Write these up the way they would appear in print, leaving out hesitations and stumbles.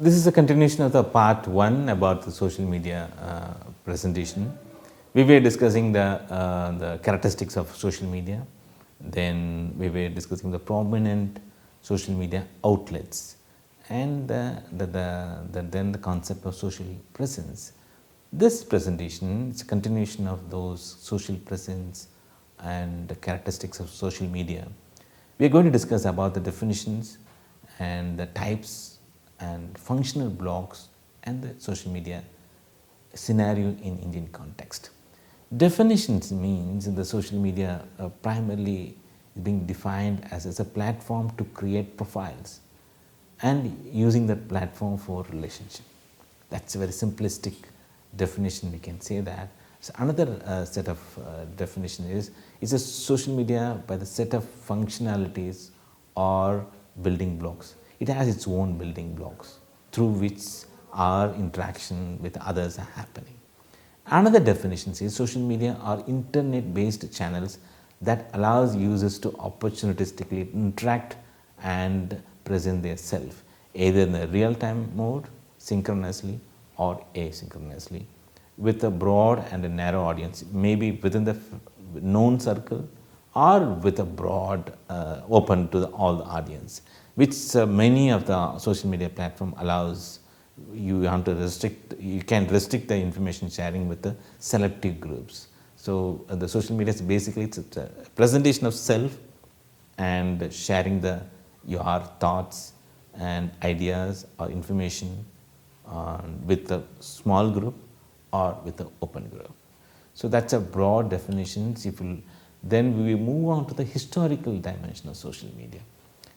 This is a continuation of the part 1 about the social media presentation. We were discussing the characteristics of social media, then we were discussing the prominent social media outlets, and then the concept of social presence. This presentation is a continuation of those social presence and the characteristics of social media. We are going to discuss about the definitions and the types and functional blocks and the social media scenario in Indian context. Definitions means the social media primarily is being defined as a platform to create profiles and using that platform for relationship. That's a very simplistic definition, we can say that. So another set of definition is a social media by the set of functionalities or building blocks. It has its own building blocks through which our interaction with others are happening. Another definition says social media are internet based channels that allows users to opportunistically interact and present their self either in a real time mode, synchronously or asynchronously, with a broad and a narrow audience, maybe within the known circle or with a broad open to all the audience, which many of the social media platform allows. You want to restrict, you can restrict the information sharing with the selective groups. So the social media is basically it's a presentation of self and sharing your thoughts and ideas or information with a small group or with an open group. So that's a broad definition. Then we move on to the historical dimension of social media.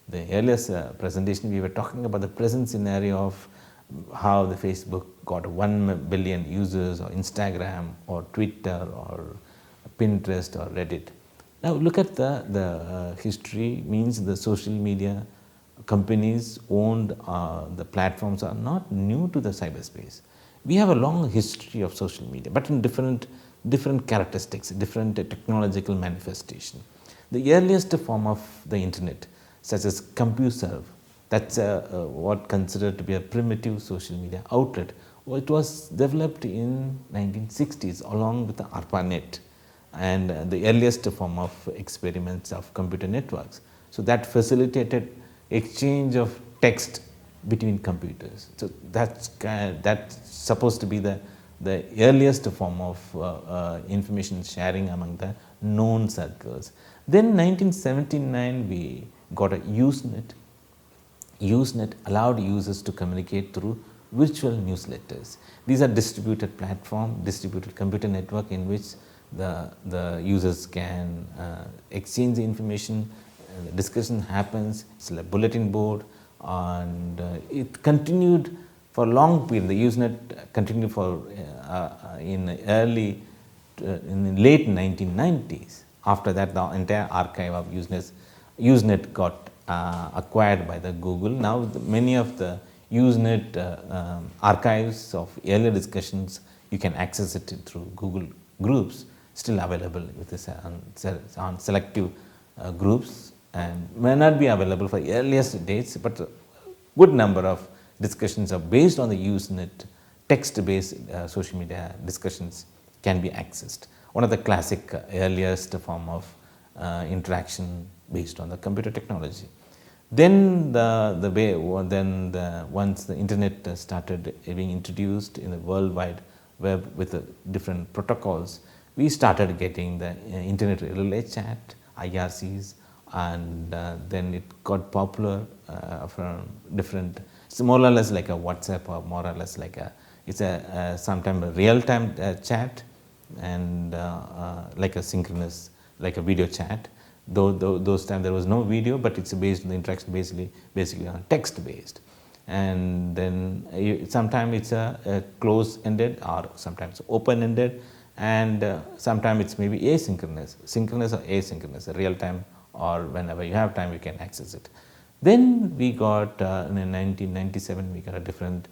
The earliest presentation we were talking about the present scenario of how the Facebook got 1 billion users, or Instagram or Twitter or Pinterest or Reddit. Now look at the history. Means the social media companies owned the platforms are not new to the cyberspace. We have a long history of social media, but in different characteristics, different technological manifestation. The earliest form of the internet, such as CompuServe, that's what considered to be a primitive social media outlet. It was developed in 1960s along with the ARPANET and the earliest form of experiments of computer networks. So that facilitated exchange of text between computers. So that's supposed to be the earliest form of information sharing among the known circles. Then 1979 we got a Usenet. Usenet allowed users to communicate through virtual newsletters. These are distributed platform, distributed computer network in which the users can exchange the information. The discussion happens. It's like a bulletin board, and it continued for a long period. The Usenet continued for in late 1990s. After that, the entire archive of Usenet got acquired by the Google. Now many of the Usenet archives of earlier discussions, you can access it through Google groups, still available with this on selective groups, and may not be available for earliest dates, but a good number of discussions are based on the Usenet text based social media discussions can be accessed. One of the classic earliest form of interaction based on the computer technology. Then once the internet started being introduced in the World Wide Web with different protocols, we started getting the internet relay chat, IRCs, and then it got popular from different. It's more or less like a WhatsApp, or more or less like sometimes a real time chat, and like a synchronous, like a video chat. Though those times there was no video, but it's based on the interaction basically on text based. And then sometimes it's a close ended or sometimes open ended, and sometimes it's maybe asynchronous, synchronous or asynchronous, real time, or whenever you have time you can access it. Then we got in 1997 we got a different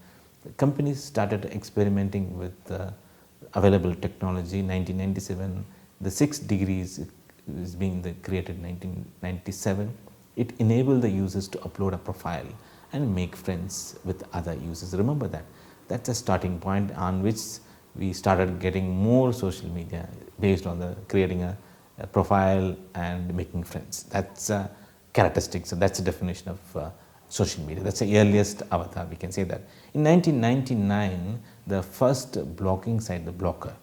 companies started experimenting with available technology. 1997 the 6 degrees is being created in 1997. It enabled the users to upload a profile and make friends with other users. Remember that. That's a starting point on which we started getting more social media based on the creating a profile and making friends. That's a characteristic. So that's the definition of social media. That's the earliest avatar, we can say that. In 1999, the first blogging site, the Blogger,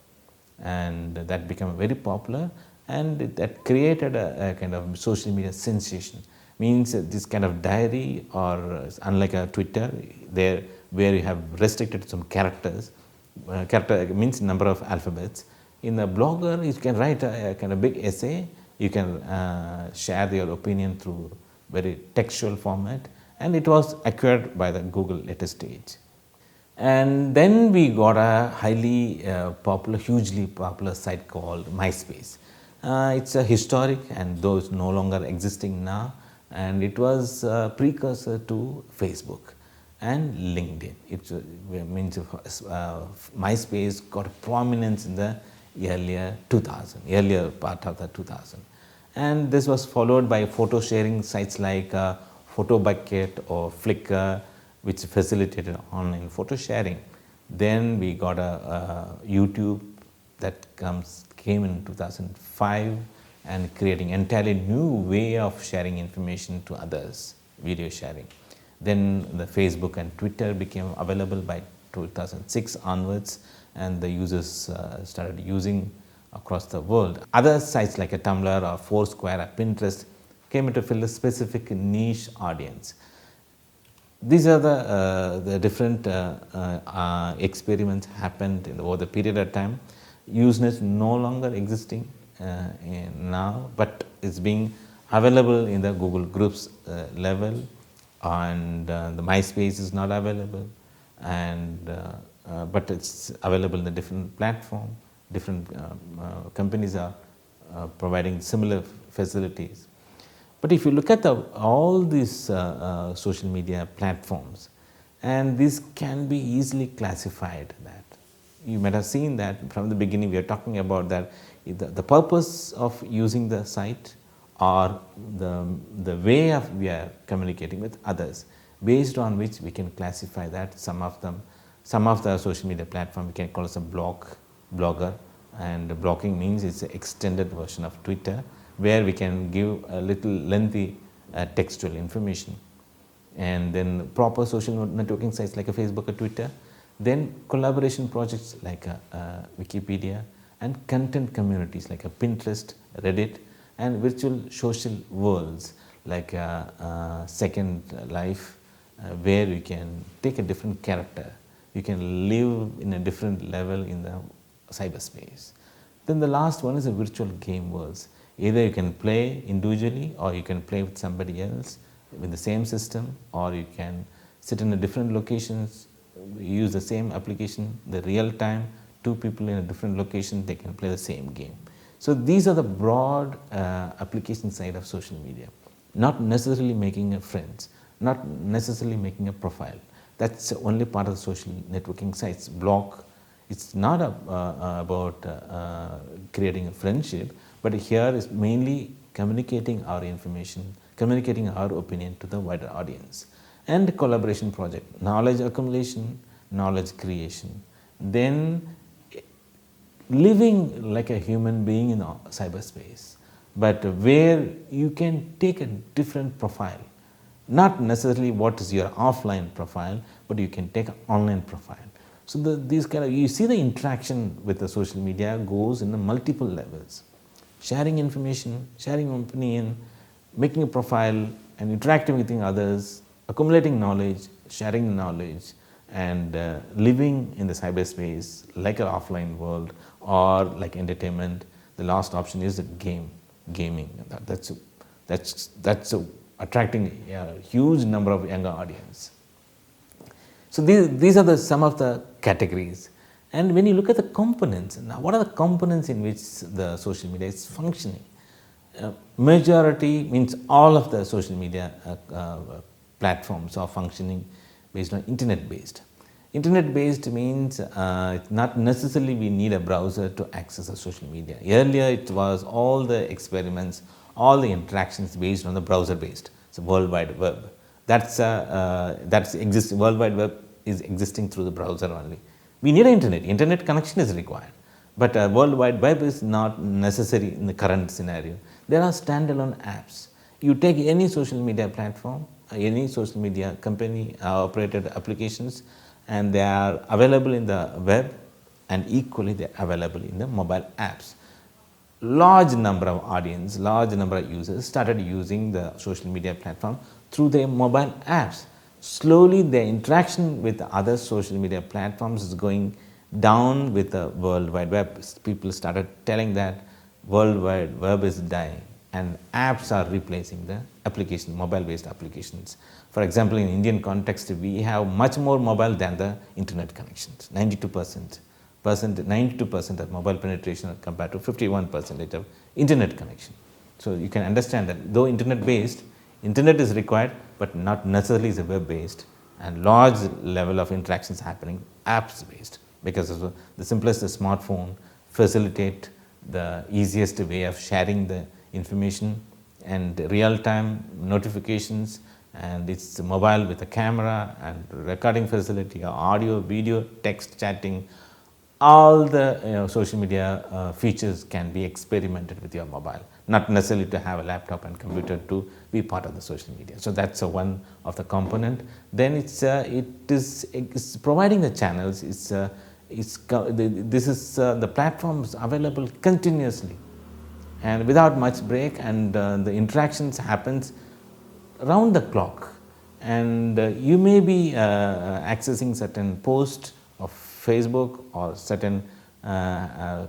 and that became very popular, and that created a kind of social media sensation. Means this kind of diary, or unlike a Twitter, there where you have restricted some characters, character means number of alphabets. In the Blogger, you can write a kind of big essay, you can share your opinion through very textual format, and it was acquired by the Google at a stage. And then we got a highly popular, hugely popular site called MySpace. It's a historic, and though it's no longer existing now, and it was a precursor to Facebook and LinkedIn. It means MySpace got a prominence in the earlier part of the 2000. And this was followed by photo sharing sites like PhotoBucket or Flickr, which facilitated online photo sharing. Then we got a YouTube that came in 2005 and creating entirely new way of sharing information to others, video sharing. Then the Facebook and Twitter became available by 2006 onwards, and the users started using across the world. Other sites like a Tumblr or Foursquare or Pinterest came in to fill a specific niche audience. These are the different experiments happened over the period of time. Usenet no longer existing now, but it's being available in the Google Groups level, and the MySpace is not available, and but it's available in the different platform. Different companies are providing similar facilities. But if you look at all these social media platforms, and this can be easily classified, that you might have seen that from the beginning we are talking about that the purpose of using the site, or the way of we are communicating with others, based on which we can classify that some of the social media platform we can call as a blogger, and blogging means it's an extended version of Twitter, where we can give a little lengthy textual information. And then proper social networking sites like a Facebook or Twitter, then collaboration projects like a Wikipedia, and content communities like a Pinterest, Reddit, and virtual social worlds like a Second Life, where you can take a different character, you can live in a different level in the cyberspace. Then the last one is the virtual game worlds. Either you can play individually, or you can play with somebody else with the same system, or you can sit in a different locations, use the same application, the real time, two people in a different location, they can play the same game. So these are the broad application side of social media. Not necessarily making a friends, not necessarily making a profile. That's only part of the social networking sites. Blog, it's not about creating a friendship, but here is mainly communicating our information, communicating our opinion to the wider audience. And collaboration project, knowledge accumulation, knowledge creation. Then living like a human being in cyberspace, but where you can take a different profile. Not necessarily what is your offline profile, but you can take an online profile. So these kind of, you see the interaction with the social media goes in the multiple levels. Sharing information, sharing opinion, making a profile, and interacting with others, accumulating knowledge, sharing knowledge, and living in the cyberspace like an offline world or like entertainment. The last option is gaming. That's attracting a huge number of younger audience. So these are some of the categories. And when you look at the components, now what are the components in which the social media is functioning? Majority means all of the social media platforms are functioning based on internet based. Internet based means not necessarily we need a browser to access a social media. Earlier it was all the experiments, all the interactions based on the browser based, so World Wide Web. that's exist. World Wide Web is existing through the browser only. We need an internet connection is required, but World Wide Web is not necessary in the current scenario. There are standalone apps. You take any social media platform, any social media company operated applications, and they are available in the web, and equally they are available in the mobile apps. Large number of audience, large number of users started using the social media platform through their mobile apps. Slowly the interaction with the other social media platforms is going down with the World Wide Web. People started telling that World Wide Web is dying and apps are replacing the application, mobile based applications. For example, in Indian context, we have much more mobile than the internet connections, 92%. 92% of mobile penetration compared to 51% of internet connection. So you can understand that though internet based, internet is required, but not necessarily is web based, and large level of interactions happening apps based, because of the simplest smartphone facilitate the easiest way of sharing the information and real time notifications, and it's mobile with a camera and recording facility, audio, video, text, chatting. All the social media features can be experimented with your mobile, not necessarily to have a laptop and computer to be part of the social media. So that's one of the component. Then it's providing the channels. This is the platforms available continuously and without much break, and the interactions happens round the clock, and you may be accessing certain posts of Facebook or certain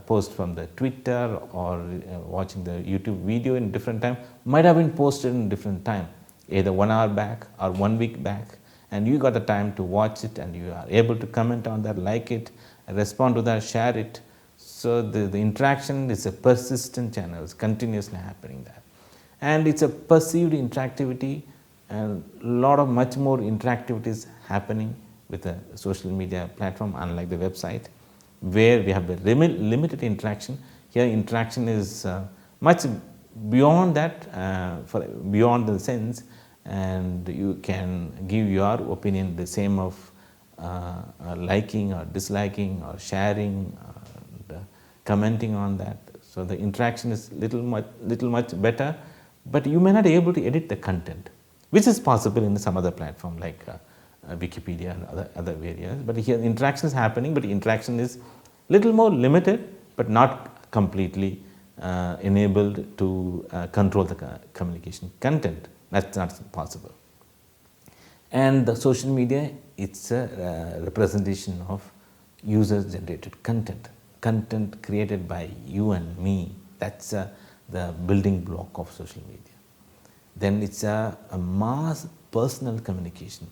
post from the Twitter, or watching the YouTube video in different time, might have been posted in different time, either 1 hour back or 1 week back, and you got the time to watch it, and you are able to comment on that, like it, respond to that, share it. So the interaction is a persistent channel, it's continuously happening there, and it's a perceived interactivity, and much more interactivity is happening with a social media platform, unlike the website, where we have the limited interaction. Here interaction is much beyond that, beyond the sense, and you can give your opinion, the same of liking or disliking or sharing and commenting on that. So the interaction is little much better, but you may not be able to edit the content, which is possible in some other platform like Wikipedia and other areas. But here interaction is happening, but interaction is little more limited, but not completely enabled to control the communication content. That's not possible. And the social media, it's a representation of user generated content created by you and me. That's the building block of social media. Then it's a mass personal communication.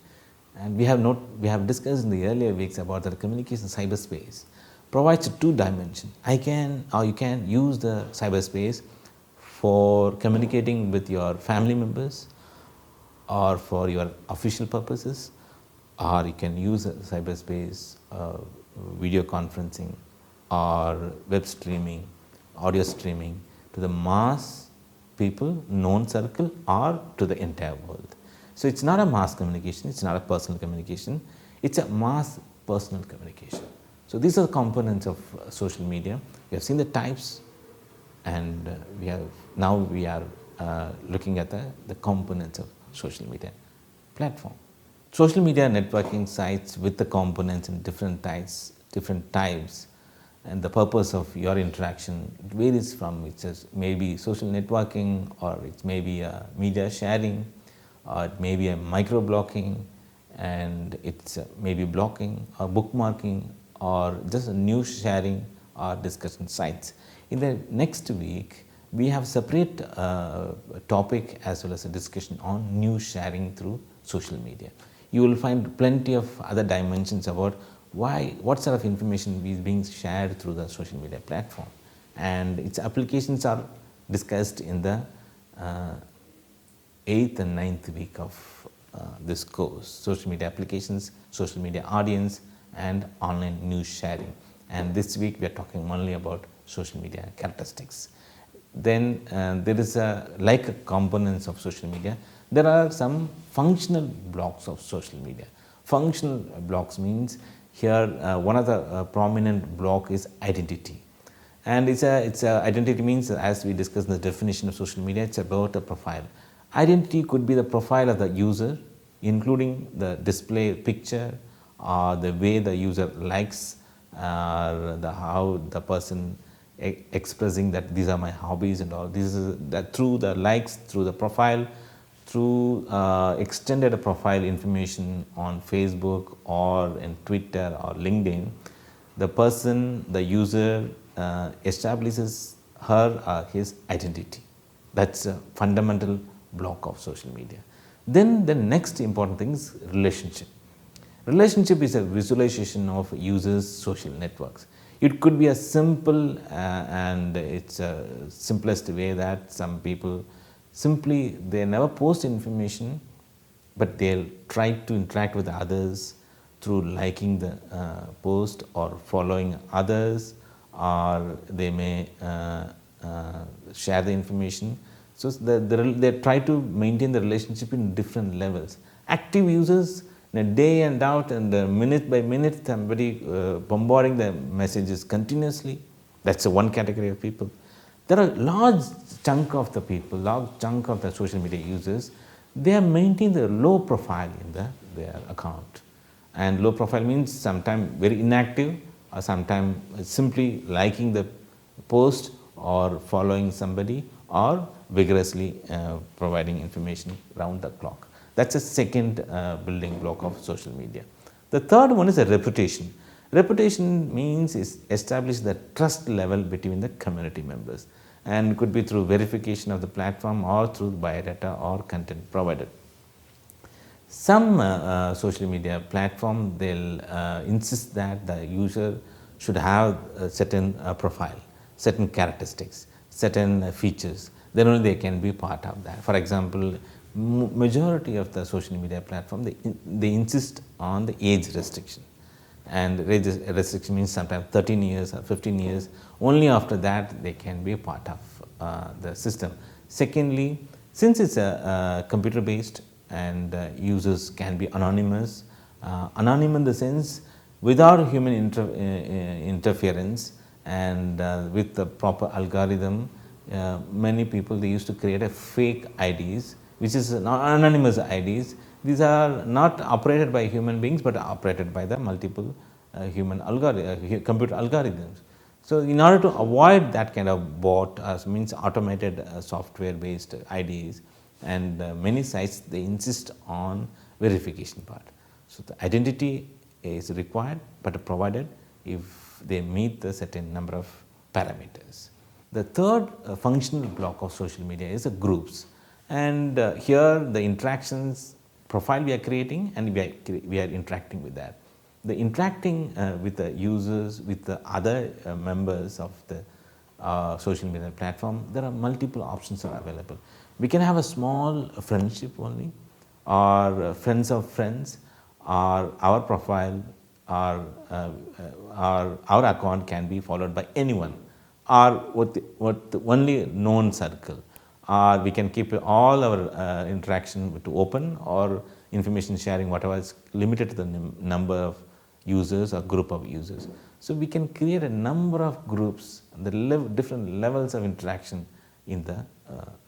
And we have discussed in the earlier weeks about the communication cyberspace provides 2 dimensions. You can use the cyberspace for communicating with your family members, or for your official purposes, or you can use cyberspace, video conferencing, or web streaming, audio streaming to the mass people, known circle, or to the entire world. So it's not a mass communication, it's not a personal communication, it's a mass personal communication. So these are the components of social media. We have seen the types, and we are looking at the components of social media platform. Social media networking sites with the components in different types, and the purpose of your interaction, it varies from, it may be social networking, or it may be a media sharing, or it may be a micro-blocking, and it's maybe blocking or bookmarking, or just a news sharing or discussion sites. In the next week, we have separate topic as well as a discussion on news sharing through social media. You will find plenty of other dimensions about what sort of information is being shared through the social media platform, and its applications are discussed in the 8th and 9th week of this course: social media applications, social media audience, and online news sharing. And this week we are talking only about social media characteristics. Then there is like components of social media. There are some functional blocks of social media. Functional blocks means here one of the prominent block is identity. And it's a identity means, as we discussed in the definition of social media, it's about a profile. Identity could be the profile of the user, including the display picture or the way the user likes, how the person expressing that these are my hobbies and all. This is that through the likes, through the profile, through extended profile information on Facebook or in Twitter or LinkedIn, the person, the user establishes her or his identity. That's a fundamental block of social media. Then the next important thing is relationship. Relationship is a visualization of users' social networks. It could be a simple and it's a simplest way that some people simply they never post information, but they'll try to interact with others through liking the post or following others, or they may share the information. So they try to maintain the relationship in different levels. Active users, day and out and minute by minute, somebody bombarding the messages continuously. That's one category of people. There are large chunk of the people, large chunk of the social media users, they are maintaining the low profile in their account. And low profile means sometimes very inactive, or sometimes simply liking the post or following somebody, or vigorously providing information round the clock. That's a second building block of social media. The third one is a reputation. Reputation means is establish the trust level between the community members, and could be through verification of the platform or through biodata or content provided. Some social media platform, they'll insist that the user should have a certain profile, certain characteristics, certain features, then only they can be part of that. For example, majority of the social media platform, they insist on the age restriction, and age restriction means sometimes 13 years or 15 years. Only after that they can be a part of the system. Secondly, since it's a computer based and users can be anonymous, anonymous in the sense without human interference, and with the proper algorithm, many people they used to create a fake IDs, which is anonymous IDs. These are not operated by human beings, but operated by the multiple human computer algorithms. So, in order to avoid that kind of bot, means automated software based IDs, and many sites they insist on verification part. So, the identity is required, but provided if they meet the certain number of parameters. The third functional block of social media is the groups, and here the interactions profile we are creating, and we are interacting with that. The interacting with the users, with the other members of the social media platform, there are multiple options are available. We can have a small friendship only, or friends of friends, or our profile, or our account can be followed by anyone, or what the only known circle, or we can keep all our interaction to open, or information sharing whatever is limited to the number of users or group of users. So, we can create a number of groups, the different levels of interaction in the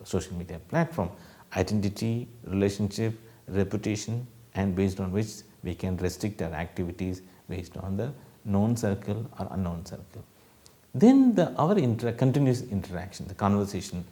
social media platform: identity, relationship, reputation, and based on which we can restrict our activities based on the known circle or unknown circle. Then our continuous interaction, the conversation.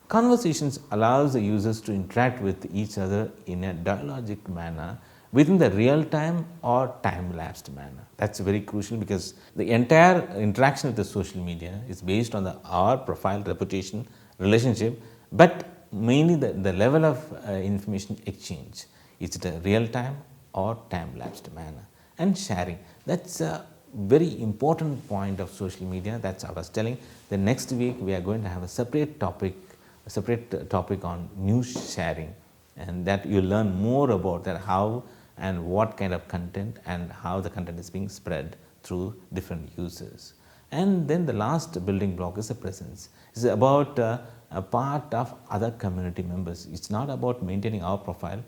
Conversations allows the users to interact with each other in a dialogic manner within the real time or time lapsed manner. That's very crucial, because the entire interaction with the social media is based on our profile, reputation, relationship, but mainly the level of information exchange. Is it a real time or time lapsed manner? And sharing, that's a very important point of social media. That's I was telling. The next week we are going to have a separate topic on news sharing, and that you learn more about that, how and what kind of content and how the content is being spread through different users. And then the last building block is the presence. It's about a part of other community members. It's not about maintaining our profile,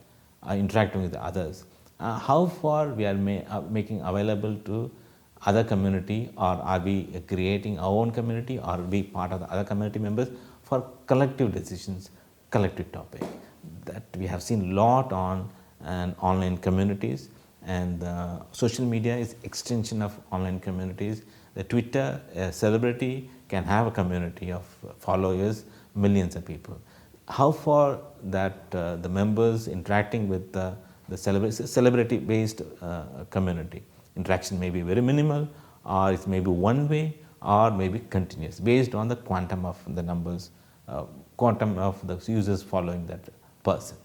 interacting with others. How far we are making available to other community, or are we creating our own community, or be part of the other community members for collective decisions, collective topic. That we have seen lot on online communities, and social media is extension of online communities. The Twitter, a celebrity can have a community of followers, millions of people. How far that the members interacting with the celebrity based community, interaction may be very minimal, or it may be one way, or maybe continuous, based on the quantum of the numbers, quantum of the users following that person.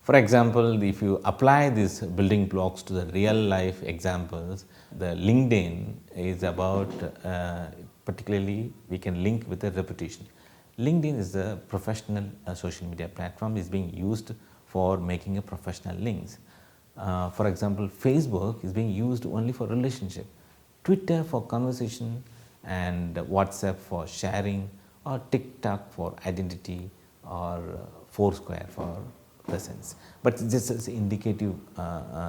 For example, if you apply these building blocks to the real life examples, the LinkedIn is about particularly we can link with a reputation. LinkedIn is a professional social media platform, is being used for making a professional links. For example, Facebook is being used only for relationship, Twitter for conversation, and WhatsApp for sharing, or TikTok for identity, or Foursquare for presence. But just as indicative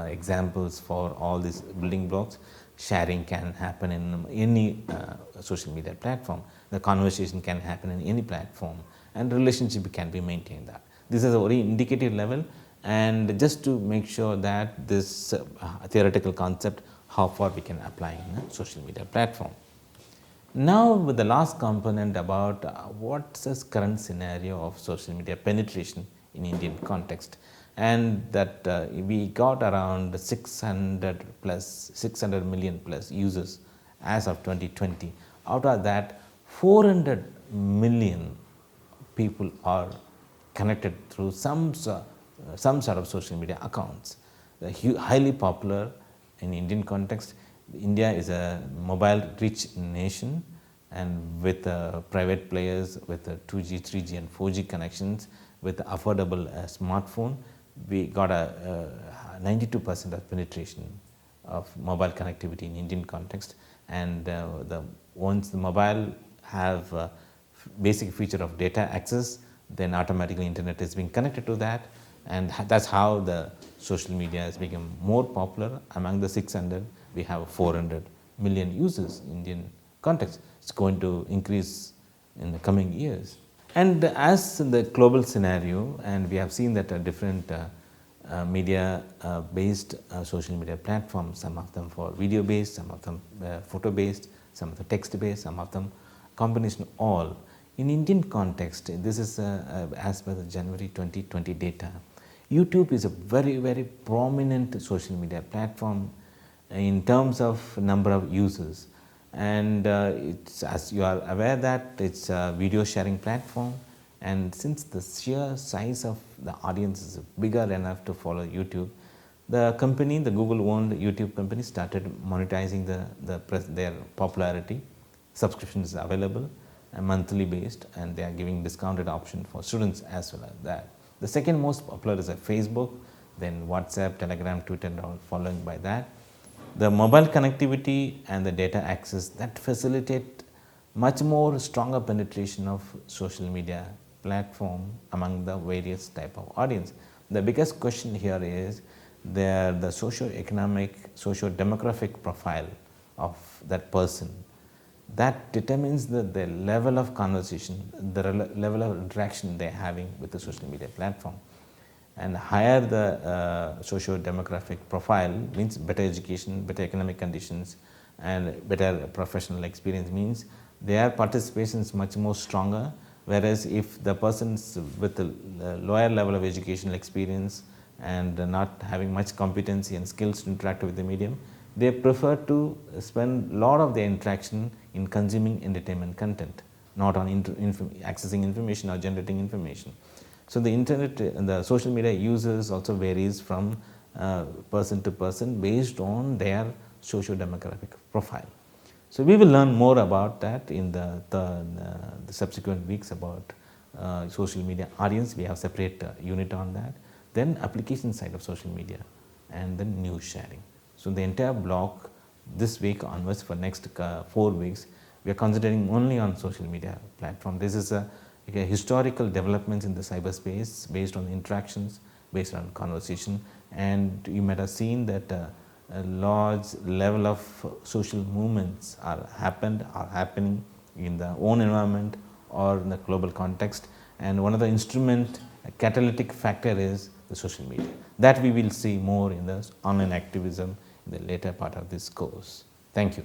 examples for all these building blocks, sharing can happen in any social media platform. The conversation can happen in any platform, and relationship can be maintained that. This is a very indicative level, and just to make sure that this theoretical concept, how far we can apply in a social media platform. Now with the last component about what's the current scenario of social media penetration in Indian context, and that we got around 600 million plus users as of 2020. Out of that, 400 million people are connected through some sort of social media accounts. Highly popular in Indian context. India is a mobile rich nation, and with private players with 2G, 3G and 4G connections, with affordable smartphone, we got a 92% of penetration of mobile connectivity in Indian context. And once the mobile have basic feature of data access, then automatically internet is being connected to that, and that's how the social media has become more popular. Among the 600, we have 400 million users in Indian context. It's going to increase in the coming years. And as the global scenario, and we have seen that different media based social media platforms, some of them for video based, some of them photo based, some of them text based, some of them combination all. In Indian context, this is as per the January 2020 data. YouTube is a very prominent social media platform in terms of number of users, and it's, as you are aware, that it's a video sharing platform, and since the sheer size of the audience is bigger enough to follow YouTube, the company, the Google owned YouTube company, started monetizing their popularity. Subscription is available, monthly based, and they are giving discounted option for students as well as that. The second most popular is Facebook, then WhatsApp, Telegram, Twitter, and all following by that. The mobile connectivity and the data access that facilitate much more stronger penetration of social media platform among the various type of audience. The biggest question here is the socio-economic, socio-demographic profile of that person. That determines the level of conversation, the level of interaction they are having with the social media platform. And higher the socio-demographic profile means better education, better economic conditions, and better professional experience, means their participation is much more stronger. Whereas if the persons with a lower level of educational experience and not having much competency and skills to interact with the medium, they prefer to spend a lot of their interaction in consuming entertainment content, not on accessing information or generating information. So the internet and the social media users also varies from person to person based on their socio-demographic profile. So we will learn more about that in the subsequent weeks about social media audience. We have separate unit on that. Then application side of social media, and then news sharing. So the entire block this week onwards for next 4 weeks, we are concentrating only on social media platform. This is a historical developments in the cyberspace based on interactions, based on conversation, and you might have seen that a large level of social movements are happening in the own environment or in the global context, and one of the instrument, a catalytic factor is the social media. That we will see more in the online activism in the later part of this course. Thank you.